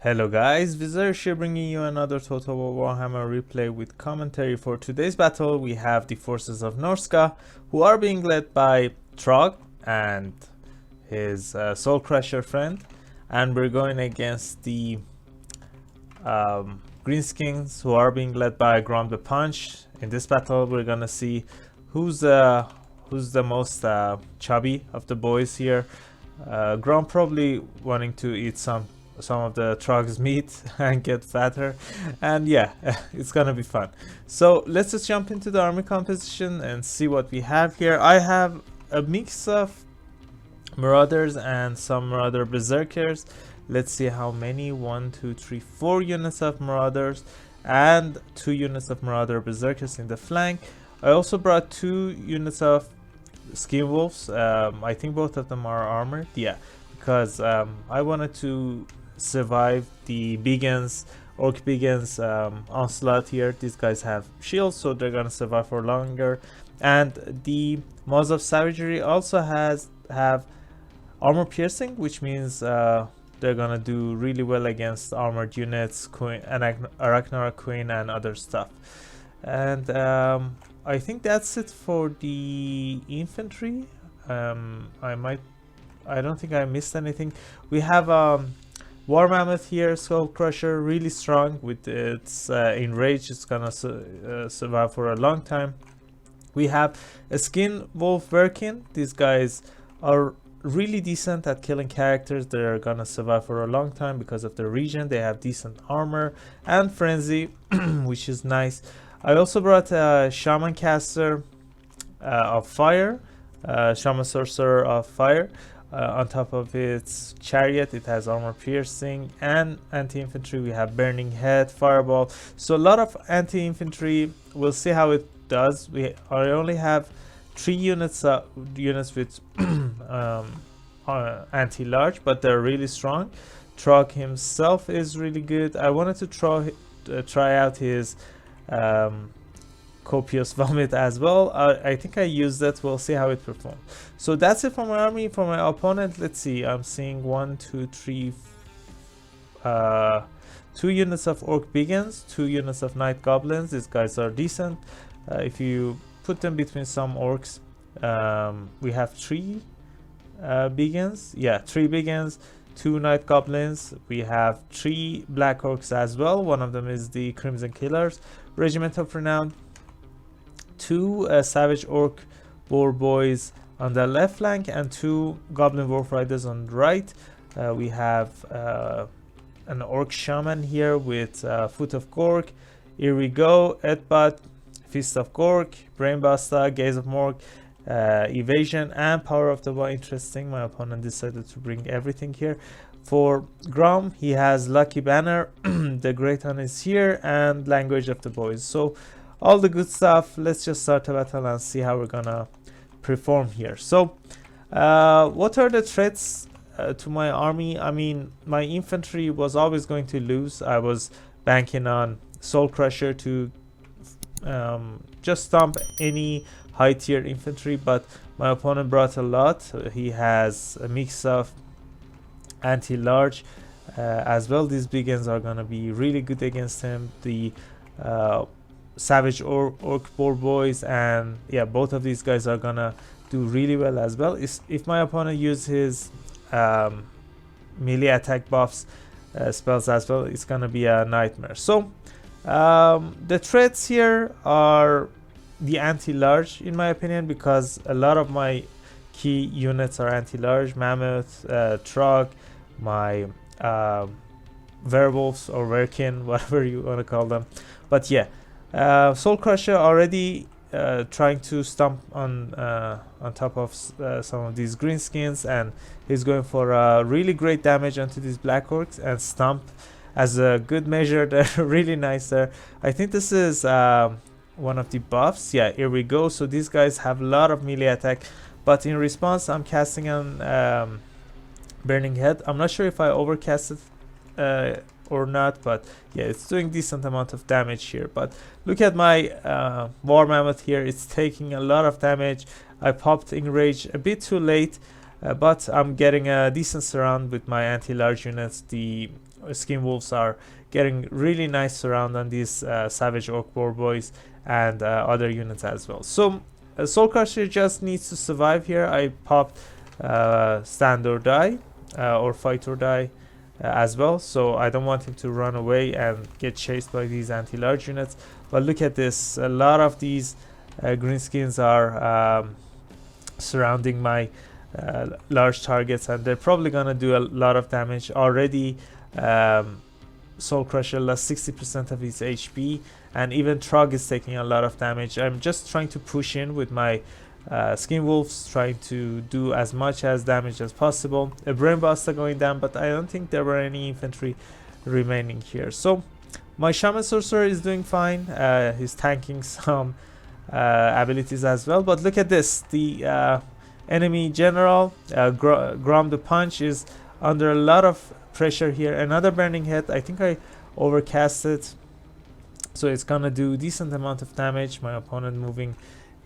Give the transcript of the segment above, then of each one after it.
Hello guys, Vizer here bringing you another Total War Warhammer replay with commentary. For today's battle we have the forces of Norsca, who are being led by Trog and his Soul Crusher friend, and we're going against the Greenskins, who are being led by Grom the Punch. In this battle we're gonna see who's the most chubby of the boys here. Grom probably wanting to eat some of the Trog's meat and get fatter, and yeah, it's gonna be fun. So let's just jump into the army composition and see what we have here. I have a mix of Marauders and some Marauder Berserkers. Let's see how many. 1, 2, 3, 4 units of Marauders and 2 units of Marauder Berserkers in the flank. I also brought 2 units of Skin Wolves. I think both of them are armored, yeah, because I wanted to survive the Orc Begins onslaught here. These guys have shields, so they're gonna survive for longer. And the Maws of Savagery also have armor piercing, which means they're gonna do really well against armored units, Queen and Arachnara Queen and other stuff. And I think that's it for the infantry. I don't think I missed anything. We have War Mammoth here, Skull Crusher, really strong with its enrage. It's gonna survive for a long time. We have a Skin Wolf Verkin. These guys are really decent at killing characters. They're gonna survive for a long time because of the region. They have decent armor and frenzy, which is nice. I also brought a Shaman Caster of Fire, Shaman Sorcerer of Fire. On top of its chariot, it has armor piercing and anti-infantry. We have burning head, fireball, so a lot of anti-infantry. We'll see how it does. I only have 3 units with anti-large, but they're really strong. Trog himself is really good. I wanted to try out his Copious Vomit as well. I think I used that. We'll see how it performs. So that's it for my army. For my opponent, let's see, I'm seeing 1, 2, 3, 2 units of Orc Begins, 2 units of Night Goblins. These guys are decent. If you put them between some orcs, we have 3 Begins, yeah, 3 Begins, 2 Night Goblins. We have 3 Black Orcs as well. One of them is the Crimson Killers. Regiment of Renown, 2 Savage Orc Boar Boys on the left flank and 2 Goblin Wolf Riders on the right. We have an Orc Shaman here with Foot of Gork, Here We Go, Edbot, Fist of Gork, Brainbuster, Gaze of Morg, Evasion, and Power of the Bow. Interesting, my opponent decided to bring everything here. For Grom, he has Lucky Banner, the Great Hun is here, and Language of the Boys. So all the good stuff. Let's just start a battle and see how we're gonna perform here. So what are the threats to my army? I mean, my infantry was always going to lose. I was banking on Soul Crusher to just stomp any high tier infantry, but my opponent brought a lot. He has a mix of anti-large as well. These Begins are gonna be really good against him. The Savage Orc Boar Boys, and yeah, both of these guys are gonna do really well as well. If my opponent uses his melee attack buffs spells as well, it's gonna be a nightmare. So the threats here are the anti-large, in my opinion, because a lot of my key units are anti-large. Mammoth, Trog, my Werewolves or Werkin, whatever you want to call them. But yeah, Soul Crusher already trying to stomp on top of some of these Greenskins, and he's going for really great damage onto these Black Orcs, and stomp as a good measure. They're really nice there. I think this is one of the buffs. Yeah, Here We Go. So these guys have a lot of melee attack, but in response I'm casting on Burning Head. I'm not sure if I overcast it or not, but yeah, it's doing decent amount of damage here. But look at my War Mammoth here. It's taking a lot of damage. I popped Enrage a bit too late, but I'm getting a decent surround with my anti-large units. The skin wolves are getting really nice surround on these savage orc war boys and other units as well. So Soul Crusher just needs to survive here. I popped stand or die or fight or die as well, so I don't want him to run away and get chased by these anti-large units. But look at this, a lot of these greenskins are surrounding my large targets, and they're probably gonna do a lot of damage already. Soul Crusher lost 60% of his HP, and even Trog is taking a lot of damage. I'm just trying to push in with my Skin Wolves, trying to do as much as damage as possible. A Brain Buster going down, but I don't think there were any infantry remaining here. So my Shaman Sorcerer is doing fine. He's tanking some abilities as well. But look at this, the enemy general, Grom the Punch, is under a lot of pressure here. Another Burning Head. I think I overcast it, so it's gonna do decent amount of damage. My opponent moving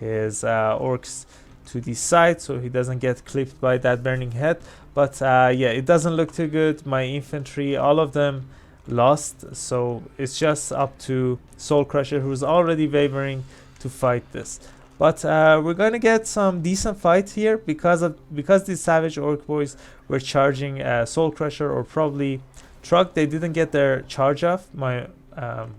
his orcs to the side so he doesn't get clipped by that Burning Head. But yeah, it doesn't look too good. My infantry, all of them lost, so it's just up to Soul Crusher, who's already wavering, to fight this. But we're gonna get some decent fight here because these savage orc boys were charging Soul Crusher or probably Truck. They didn't get their charge off. My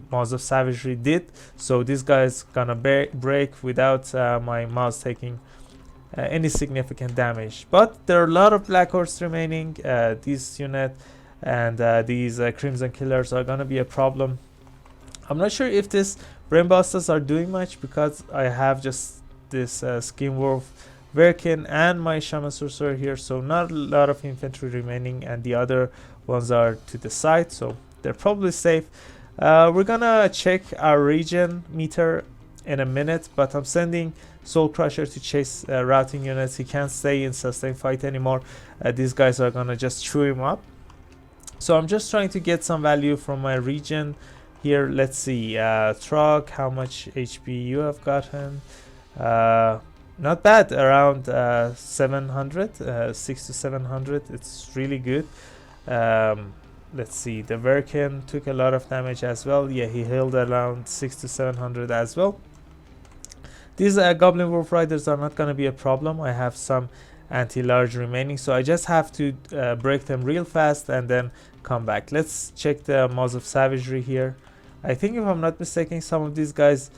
Maws of Savagery did, so this guy's gonna break without my Maws taking any significant damage. But there are a lot of Black Horse remaining. This unit and these Crimson Killers are gonna be a problem. I'm not sure if this Brainbusters are doing much because I have just this Skin Wolf, Verkin, and my Shaman Sorcerer here, so not a lot of infantry remaining, and the other ones are to the side, so they're probably safe. We're gonna check our region meter in a minute, but I'm sending Soul Crusher to chase routing units. He can't stay in sustain fight anymore. These guys are gonna just chew him up. So I'm just trying to get some value from my region here. Let's see, Trog, how much HP you have gotten? Not bad, around 700, 6 to 700. It's really good. Let's see, the Verkin took a lot of damage as well. Yeah, he healed around 6 to 700 as well. These Goblin Wolf Riders are not going to be a problem. I have some anti-large remaining, so I just have to break them real fast and then come back. Let's check the Maws of Savagery here. I think, if I'm not mistaken, some of these guys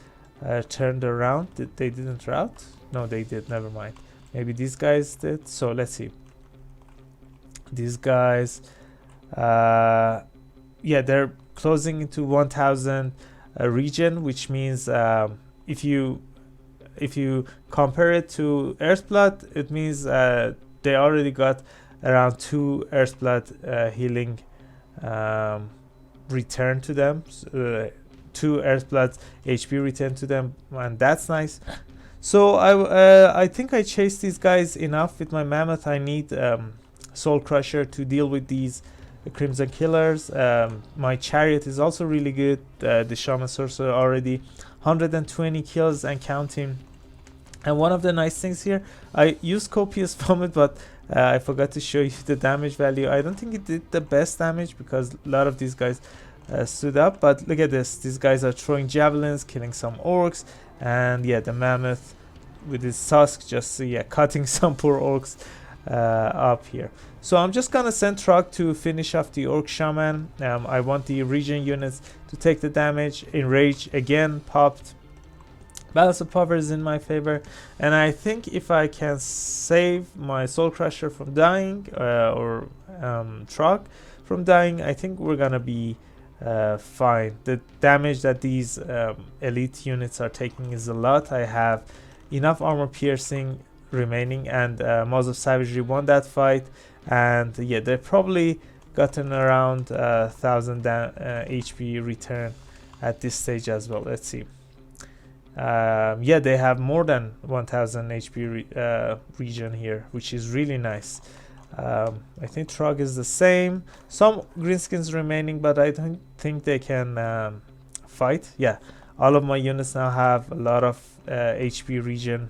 turned around. They didn't rout? No, they did. Never mind. Maybe these guys did. So let's see. These guys, yeah, they're closing into 1000 region, which means if you compare it to Earthblood, it means they already got around 2 Earthblood healing return to them, 2 Earthblood HP return to them, and that's nice. So I think I chased these guys enough with my Mammoth. I need Soul Crusher to deal with these Crimson Killers. My Chariot is also really good. The Shaman Sorcerer already 120 kills and counting. And one of the nice things here, I used Copious Vomit, but I forgot to show you the damage value. I don't think it did the best damage because a lot of these guys stood up. But look at this. These guys are throwing javelins, killing some orcs. And yeah, the Mammoth with his tusk just cutting some poor orcs up here. So I'm just gonna send Trog to finish off the Orc Shaman. I want the region units to take the damage. Enrage again popped. Balance of Power is in my favor, and I think if I can save my Soul Crusher from dying or Trog from dying, I think we're gonna be fine. The damage that these elite units are taking is a lot. I have enough armor piercing remaining, and Maws of Savagery won that fight, and yeah, they probably gotten around 1000 HP return at this stage as well. Let's see. Yeah, they have more than 1000 HP region here, which is really nice. I think Trog is the same. Some Greenskins remaining, but I don't think they can fight. Yeah, all of my units now have a lot of HP region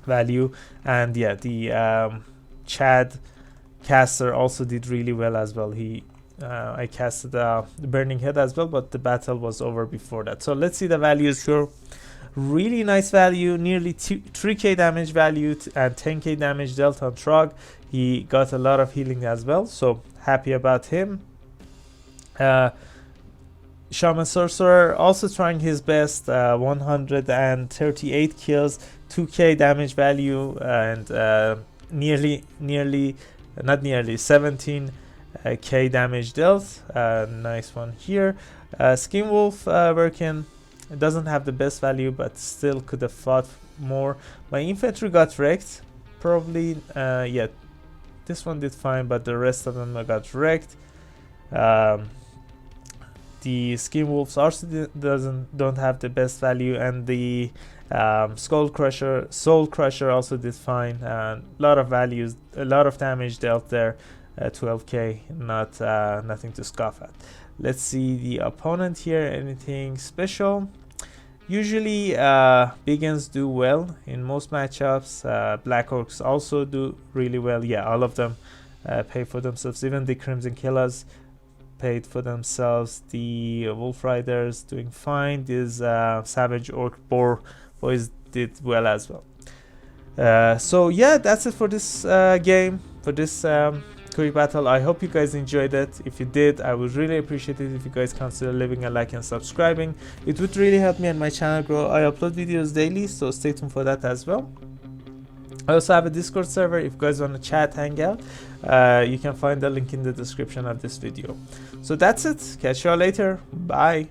value, and yeah, the Chad caster also did really well as well. He I casted the Burning Head as well, but the battle was over before that. So let's see the values here. Really nice value, nearly 3k damage value and 10k damage dealt on Trog. He got a lot of healing as well, so happy about him. Shaman Sorcerer also trying his best, 138 kills, 2k damage value, and nearly 17k damage dealt. Nice one here. Skin Wolf working. It doesn't have the best value, but still could have fought more. My infantry got wrecked. Probably, yeah, this one did fine, but the rest of them got wrecked. The Skin Wolves also don't have the best value, and the Soul Crusher also did fine. A lot of values, a lot of damage dealt there. 12k, nothing to scoff at. Let's see the opponent here. Anything special? Usually Biggins do well in most matchups. Black Orcs also do really well. Yeah, all of them pay for themselves. Even the Crimson Killers paid for themselves. The Wolf Riders doing fine. These Savage Orc boys did well as well. So yeah, that's it for this game, for this quick battle. I hope you guys enjoyed it. If you did, I would really appreciate it if you guys consider leaving a like and subscribing. It would really help me and my channel grow. I upload videos daily, so stay tuned for that as well. I also have a Discord server. If you guys want to chat, hang out, you can find the link in the description of this video. So that's it. Catch you all later. Bye.